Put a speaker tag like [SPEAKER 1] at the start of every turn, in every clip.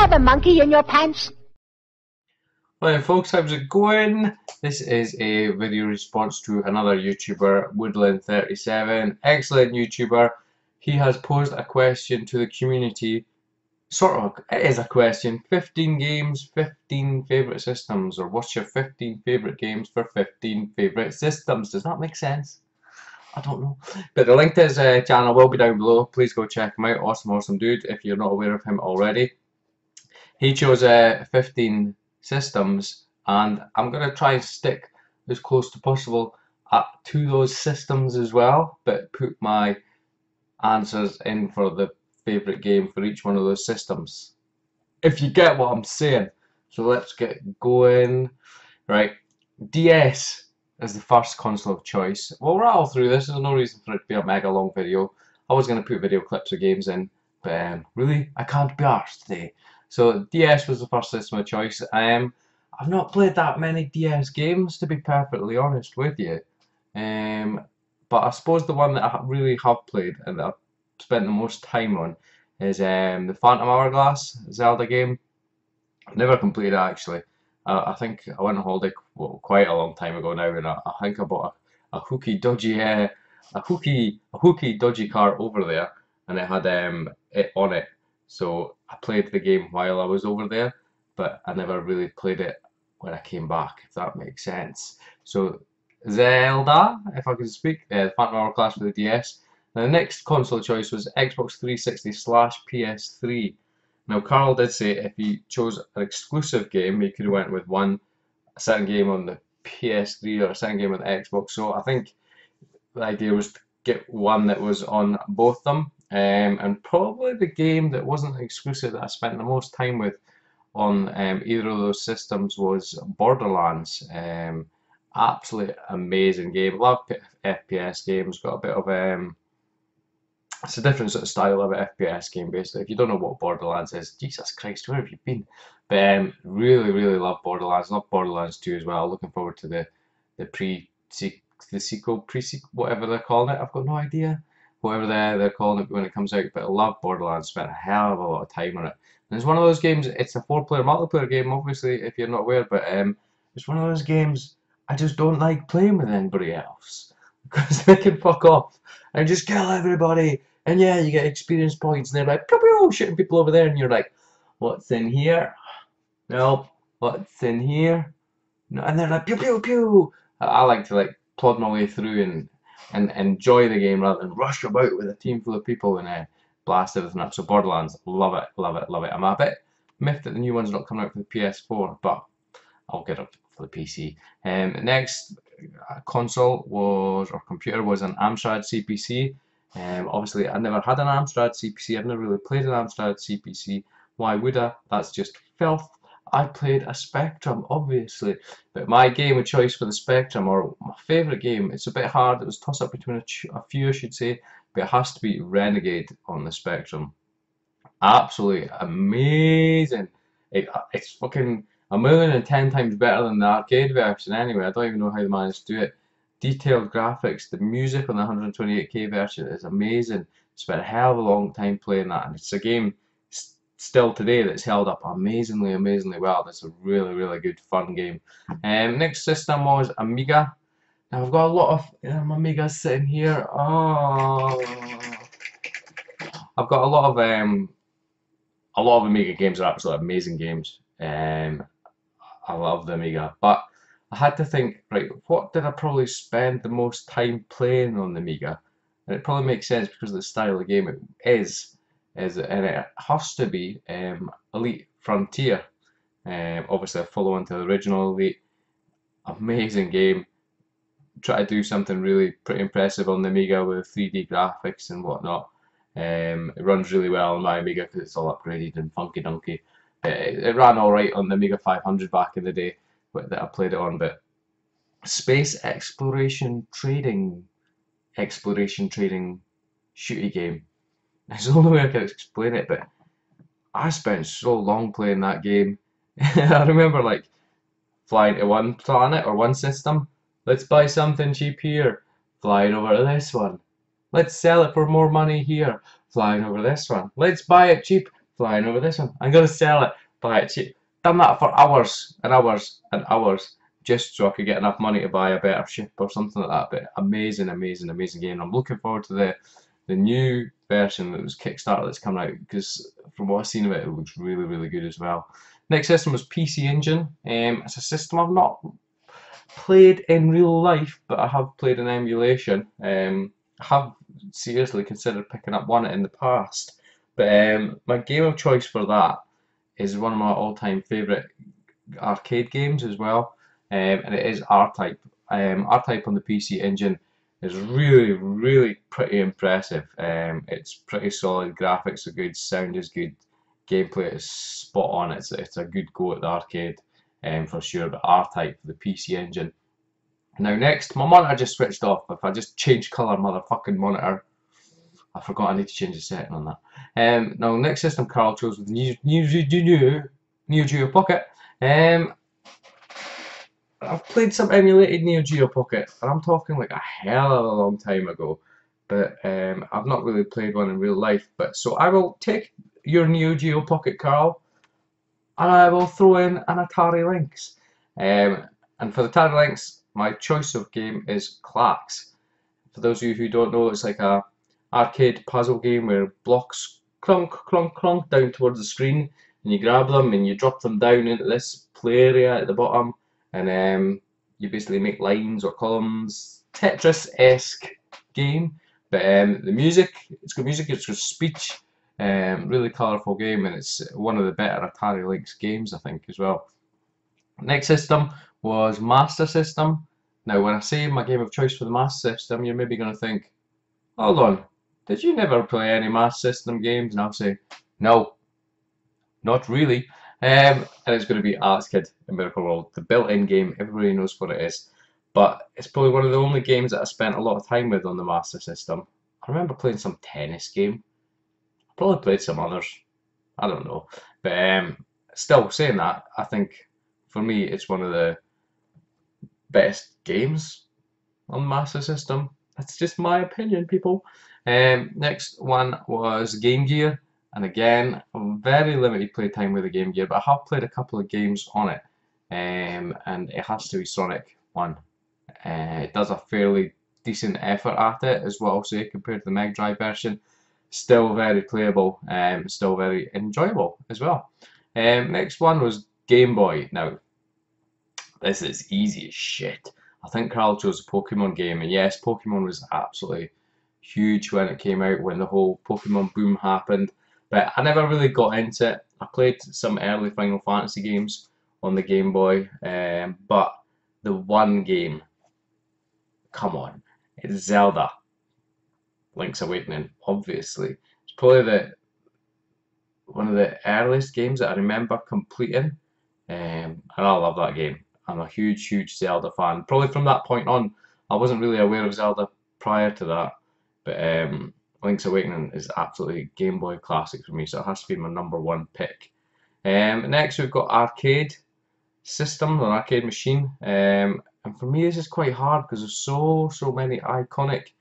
[SPEAKER 1] have a monkey in your pants?
[SPEAKER 2] Hi folks, how's it going? This is a video response to another YouTuber, Woodlin37. Excellent YouTuber. He has posed a question to the community. Sort of, it is a question. 15 games, 15 favourite systems. Or what's your 15 favourite games for 15 favourite systems? Does that make sense? I don't know. But the link to his channel will be down below. Please go check him out. Awesome dude if you're not aware of him already. He chose 15 systems, and I'm going to try and stick as close to possible to those systems as well, but put my answers in for the favourite game for each one of those systems, if you get what I'm saying. So let's get going. Right, DS is the first console of choice. We'll rattle through this. There's no reason for it to be a mega long video. I was going to put video clips of games in, but really I can't be arsed today. So DS was the first system of choice. I've not played that many DS games, to be perfectly honest with you. But I suppose the one that I really have played and that I've spent the most time on is the Phantom Hourglass Zelda game. I've never completed it actually. I think I went on holiday quite a long time ago now, and I think I bought a hooky dodgy dodgy car over there, and it had it on it. So I played the game while I was over there, but I never really played it when I came back, if that makes sense. So Zelda, if I can speak, the Phantom Hourglass for the DS. Now the next console choice was Xbox 360/PS3. Now Carl did say if he chose an exclusive game, he could have went with a certain game on the PS3 or a certain game on the Xbox. So I think the idea was to get one that was on both of them. And probably the game that wasn't exclusive that I spent the most time with on either of those systems was Borderlands. Absolutely amazing game. Love FPS games. Got a bit of it's a different sort of style of an FPS game basically. If you don't know what Borderlands is, Jesus Christ, where have you been? But really love Borderlands. Love Borderlands 2 as well. Looking forward to the sequel, whatever they're calling it. I've got no idea. Whatever they're calling it when it comes out, but I love Borderlands. Spent a hell of a lot of time on it. And it's one of those games. It's a 4-player multiplayer game, obviously, if you're not aware. But it's one of those games I just don't like playing with anybody else because they can fuck off and just kill everybody. And yeah, you get experience points, and they're like pew pew shooting people over there, and you're like, what's in here? No, what's in here? No, and they're like pew pew pew. I like to plod my way through and enjoy the game rather than rush about with a team full of people and blast everything up. So Borderlands, love it. I'm a bit miffed that the new one's not coming out for the PS4, but I'll get it for the PC. Next console or computer was an Amstrad CPC. Obviously I never had an Amstrad CPC, I've never really played an Amstrad CPC. Why would I? That's just filth. I played a Spectrum, obviously, but my game of choice for the Spectrum, or my favourite game, it's a bit hard, it was tossed up between a few I should say, but it has to be Renegade on the Spectrum. Absolutely amazing. It's fucking 1,010 times better than the arcade version anyway. I don't even know how they managed to do it. Detailed graphics, the music on the 128K version is amazing. Spent a hell of a long time playing that, and it's a game still today that's held up amazingly well. It's a really good fun game. Next system was Amiga. Now I've got a lot of Amigas sitting here. Oh, I've got a lot of Amiga games are absolutely amazing games. I love the Amiga, but I had to think, right, what did I probably spend the most time playing on the Amiga? And it probably makes sense because of the style of the game it is and it has to be Elite Frontier. Obviously a follow-on to the original Elite. Amazing game. Try to do something really pretty impressive on the Amiga with 3D graphics and whatnot. It runs really well on my Amiga because it's all upgraded and funky dunky. It ran alright on the Amiga 500 back in the day that I played it on, but space exploration trading shooty game. It's the only way I can explain it, but I spent so long playing that game. I remember flying to one planet or one system. Let's buy something cheap here. Flying over to this one. Let's sell it for more money here. Flying over this one. Let's buy it cheap. flying over this one. I'm gonna sell it, buy it cheap. Done that for hours and hours and hours just so I could get enough money to buy a better ship or something like that. But amazing, amazing, amazing game. I'm looking forward to the new version that was Kickstarter that's coming out, because from what I've seen of it, it looks really, really good as well. Next system was PC Engine. It's a system I've not played in real life, but I have played in emulation. I have seriously considered picking up one in the past, but my game of choice for that is one of my all-time favourite arcade games as well, and it is R-Type. R-Type on the PC Engine is really, really pretty impressive. It's pretty solid, graphics are good, sound is good, gameplay is spot on. It's a good go at the arcade, for sure. But R-Type for the PC Engine. Now next, my monitor just switched off. If I just change colour, motherfucking monitor, I forgot I need to change the setting on that. Now next system Carl chose with the Neo Geo Pocket. I've played some emulated Neo Geo Pocket, and I'm talking like a hell of a long time ago. But I've not really played one in real life. But so I will take your Neo Geo Pocket, Carl, and I will throw in an Atari Lynx. And for the Atari Lynx, my choice of game is Clax. For those of you who don't know, it's like a arcade puzzle game where blocks clunk, clunk, clunk down towards the screen, and you grab them and you drop them down into this play area at the bottom, and you basically make lines or columns. Tetris-esque game, but the music, it's got music, it's got speech, really colourful game, and it's one of the better Atari Lynx games, I think, as well. Next system was Master System. Now, when I say my game of choice for the Master System, you're maybe going to think, hold on, did you never play any Master System games? And I'll say, no, not really. And it's going to be Alex Kidd in Miracle World, the built-in game. Everybody knows what it is. But it's probably one of the only games that I spent a lot of time with on the Master System. I remember playing some tennis game. I probably played some others. I don't know. But still, saying that, I think for me it's one of the best games on the Master System. That's just my opinion, people. Next one was Game Gear. And again, very limited playtime with the Game Gear, but I have played a couple of games on it. And it has to be Sonic 1. It does a fairly decent effort at it, is what I'll say, compared to the Mega Drive version. Still very playable, still very enjoyable as well. Next one was Game Boy. Now, this is easy as shit. I think Carl chose a Pokemon game, and yes, Pokemon was absolutely huge when it came out, when the whole Pokemon boom happened. But I never really got into it. I played some early Final Fantasy games on the Game Boy, but the one game, come on, it's Zelda. Link's Awakening, obviously. It's probably one of the earliest games that I remember completing, and I love that game. I'm a huge, huge Zelda fan. Probably from that point on, I wasn't really aware of Zelda prior to that, but Link's Awakening is absolutely Game Boy classic for me, so it has to be my #1 pick. Next we've got arcade system, an arcade machine, and for me this is quite hard because there's so many iconic,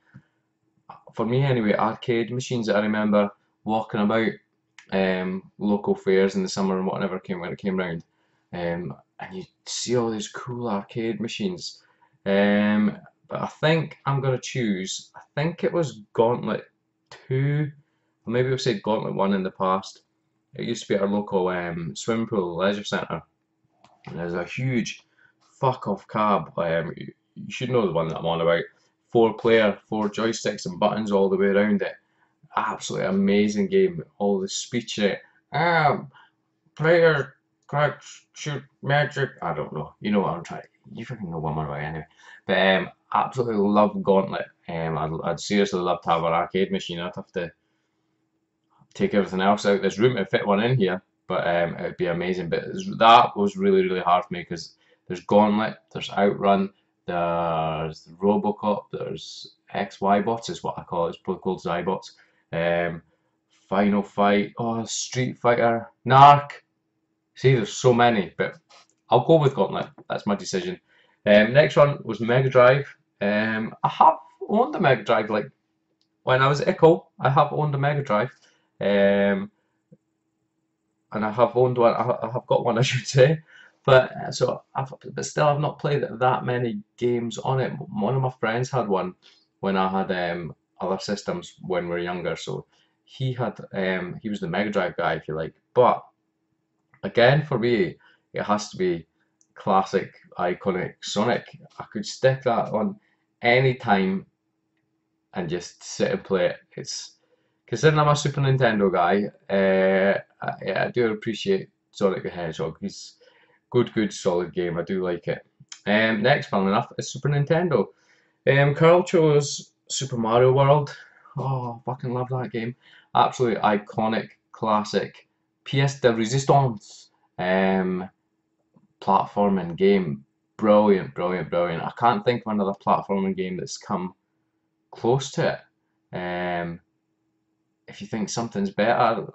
[SPEAKER 2] for me anyway, arcade machines that I remember walking about local fairs in the summer and whatever when it came round, and you see all these cool arcade machines. But I think I'm gonna choose. I think it was Gauntlet 2, or maybe we've said Gauntlet 1 in the past. It used to be our local swimming pool leisure centre. And there's a huge fuck off cab. You should know the one that I'm on about. 4-player, 4 joysticks and buttons all the way around it. Absolutely amazing game. All the speech in it. Player, crack, shoot, magic. I don't know. You know what I'm trying. You freaking know what I'm on about anyway. But absolutely love Gauntlet. I'd seriously love to have an arcade machine. I'd have to take everything else out this room to fit one in here, but it would be amazing. But that was really, really hard for me because there's Gauntlet, there's Outrun, there's Robocop, there's XY-Bots is what I call it. It's probably called Zybots. Final Fight, Street Fighter, Narc. See, there's so many, but I'll go with Gauntlet. That's my decision. Next one was Mega Drive. I have owned a Mega Drive, like when I was at Ickle. I have owned a Mega Drive. and I have owned one. I have got one, I should say. But but still, I've not played that many games on it. One of my friends had one when I had other systems when we were younger. So he was the Mega Drive guy, if you like. But again, for me, it has to be classic, iconic Sonic. I could stick that on any time and just sit and play it. It's considering I'm a Super Nintendo guy, I do appreciate Sonic the Hedgehog. He's good, solid game. I do like it. Next, fun enough, is Super Nintendo. Carl chose Super Mario World. Oh, fucking love that game. Absolutely iconic, classic, pièce de résistance. Platforming game. Brilliant, brilliant, brilliant. I can't think of another platforming game that's come close to it. If you think something's better,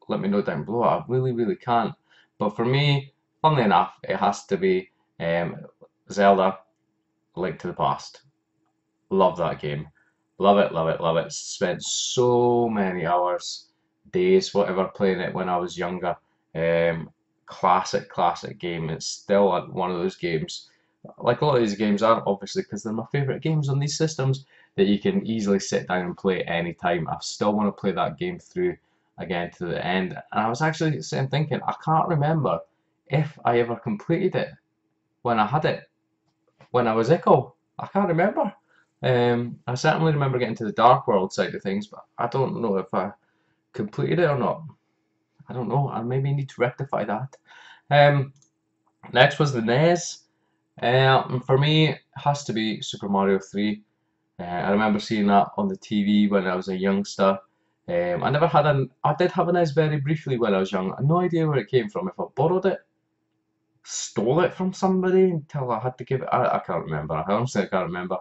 [SPEAKER 2] let me know down below. I really, really can't. But for me, funnily enough, it has to be Zelda Link to the Past. Love that game. Love it, love it, love it. Spent so many hours, days, whatever, playing it when I was younger. Classic, classic game. It's still one of those games. Like a lot of these games are, obviously, because they're my favourite games on these systems that you can easily sit down and play any time. I still want to play that game through again to the end. And I was actually sitting thinking, I can't remember if I ever completed it when I had it, when I was Ickle. I can't remember. I certainly remember getting to the Dark World side of things, but I don't know if I completed it or not. I don't know. I maybe need to rectify that. Um, Next was the NES. For me, it has to be Super Mario 3. I remember seeing that on the TV when I was a youngster. I never had I did have an NES very briefly when I was young. I had no idea where it came from. If I borrowed it, stole it from somebody until I had to give it. I can't remember. I honestly can't remember.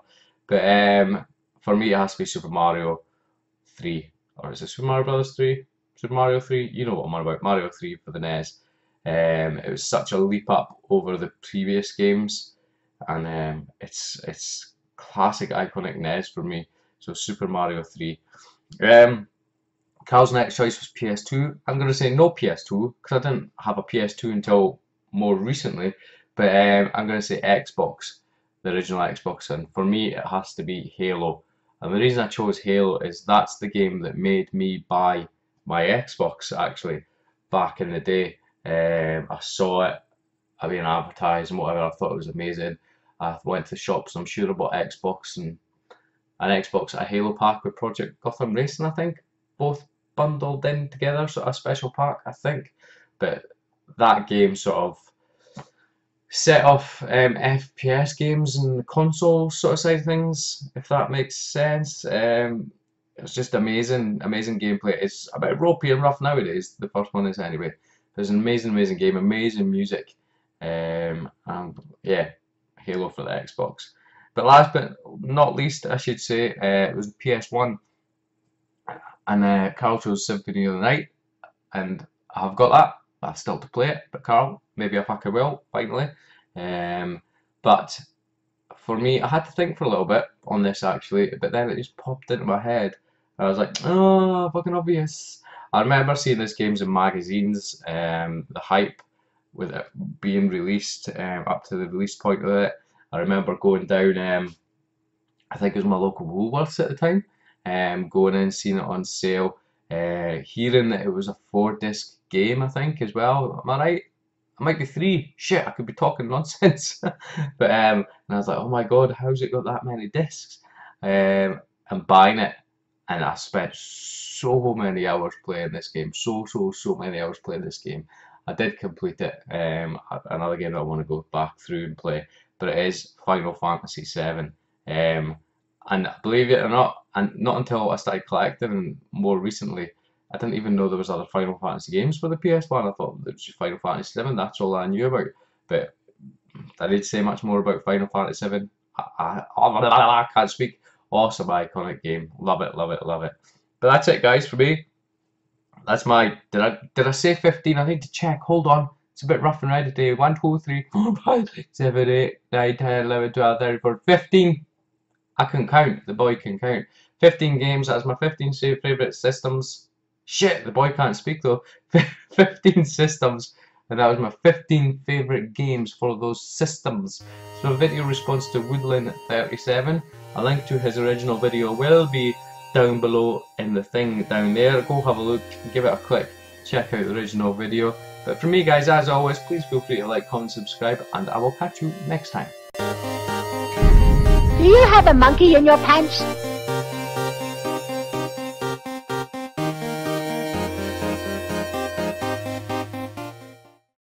[SPEAKER 2] But for me, it has to be Super Mario 3. Or is it Super Mario Brothers 3? Super Mario 3? You know what I'm on about. Mario 3 for the NES. It was such a leap up over the previous games, and it's classic iconic NES for me. So Super Mario 3. Carl's next choice was PS2. I'm going to say no PS2 because I didn't have a PS2 until more recently, but I'm going to say Xbox, the original Xbox, and for me it has to be Halo. And the reason I chose Halo is that's the game that made me buy my Xbox actually back in the day. I saw it, I mean advertised and whatever. I thought it was amazing. I went to shops. I'm sure I bought Xbox and an Xbox, a Halo pack with Project Gotham Racing. I think both bundled in together, so a special pack. I think, but that game sort of set off FPS games and the console sort of side of things, if that makes sense. It's just amazing, amazing gameplay. It's a bit ropey and rough nowadays. The first one is anyway. There's an amazing, amazing game, amazing music, and yeah, Halo for the Xbox. But last but not least, I should say, it was the PS1, and Carl chose Symphony of the Night, and I've got that. I've still to play it, but Carl, maybe if I will, finally. But for me, I had to think for a little bit on this actually, but then it just popped into my head. I was like, oh, fucking obvious. I remember seeing these games in magazines, the hype with it being released, up to the release point of it. I remember going down, I think it was my local Woolworths at the time, going in, seeing it on sale, hearing that it was a 4-disc game, I think, as well. Am I right? It might be 3. Shit, I could be talking nonsense. But and I was like, oh my god, how's it got that many discs? And buying it, and I spent so many hours playing this game. So many hours playing this game. I did complete it. Another game that I want to go back through and play, but it is Final Fantasy VII. And believe it or not, and not until I started collecting, and more recently, I didn't even know there was other Final Fantasy games for the PS1. I thought it was just Final Fantasy VII. That's all I knew about. But I did say much more about Final Fantasy VII. I can't speak. Awesome, iconic game. Love it, love it, love it. But that's it, guys, for me. That's my. Did I say 15? I need to check. Hold on. It's a bit rough and ready today. 1, 2, 3, 4, 5, 6, 7, 8, 9, 10, 11, 12, 13, 14, 15. I can count. The boy can count. 15 games. That's my 15 favourite systems. Shit, the boy can't speak though. 15 systems, and that was my 15 favourite games for those systems. So a video response to Woodlin37. A link to his original video will be down below in the thing down there. Go have a look, give it a click, check out the original video. But for me guys, as always, please feel free to like, comment, subscribe, and I will catch you next time.
[SPEAKER 1] Do you have a monkey in your pants?